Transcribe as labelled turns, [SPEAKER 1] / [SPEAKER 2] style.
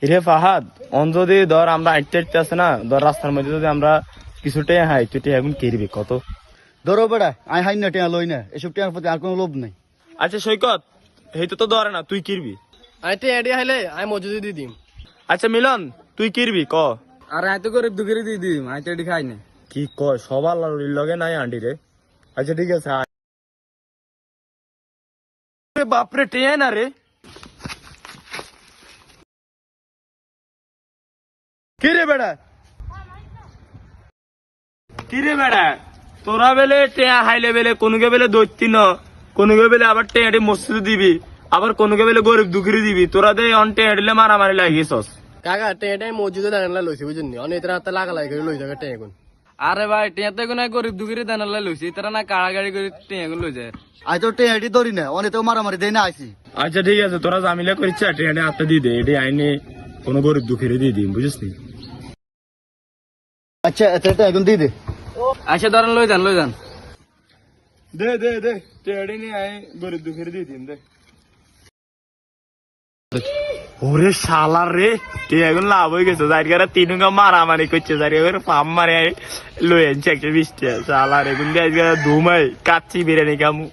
[SPEAKER 1] রে ফাহাদ, অন যদি ধর আমরা হাঁটতে হাঁটতে আছে না, ধর রাস্তার মধ্যে যদি আমরা কিছুটাই হাই তুই এখন কিরবি কত?
[SPEAKER 2] ধরো বেড়া আমি হাই না টেয়া লই না, এসব টেয়ার প্রতি আর কোনো লোভ নেই।
[SPEAKER 1] আচ্ছা সৈকত, এই তো ধরে না, তুই কিরবি?
[SPEAKER 3] আমি তো এডি হাইলে আমি মজুদি দিয়ে দিম।
[SPEAKER 1] আচ্ছা মিলন, তুই কিরবি ক?
[SPEAKER 4] আর আয় তো গরিব দুঃখেরই দিয়ে দিম, আয় তো এটি খাই না।
[SPEAKER 1] কি কয়, সবার লগে নাই আন্টি রে। আচ্ছা ঠিক আছে, আয়। আরে বাপরে, টেয়া না রে।
[SPEAKER 2] কি রে বেড়া?
[SPEAKER 1] কিরে বেড়া, তোরা বেলে টেয়া হাইলে বেলে কোনকে বেলে দৈত্য ন, কোনকে বেলে আবার টেয়াটি মসজিদে দিবি, আবার কোনকে বেলে গরিব দুঃখীরে দিবি। তোরা দে অন টেয়া দিলে মারামারি লাগিয়েছস।
[SPEAKER 3] কাকা টেটা আমি মজুদে দাঁড়ান লইছি বুঝুন নি, অনেক রাতে লাগা লাগি করে লই যাবে টেগুন।
[SPEAKER 4] আরে ভাই টিয়া তো কোনো গরিব দুঃখেরই দানালাই লইছি, তারা না কাড়াগাড়ি করে টিয়া লই যায়।
[SPEAKER 2] আজ তো টেয়াটি ধরি না, অনেক তো মারামারি দেয় না আইসি।
[SPEAKER 1] আচ্ছা ঠিক আছে, তোরা জামিলা করিস, টেয়াটি হাতে দিয়ে দে, এটি আইনে কোনো গরিব দুঃখীরে দিয়ে দিম, বুঝিস নি?
[SPEAKER 2] আচ্ছা এটা এখন দিয়ে দে।
[SPEAKER 4] আচ্ছা ধরেন লই যান, লই যান।
[SPEAKER 1] দে দে দে, টেয়াটি নিয়ে আই গরিব দুঃখীরে দিয়ে দিম, দে। ওরে শালার রে, তুই এখন লাভ হয়ে গেছে, জায়গাটা তিনগা মারামারি করছে, জায়গা পাম মারে লই আনছে একটা বৃষ্টি। শালার এখন ধুমাই কাচ্ছি বিরিয়ানি কামু।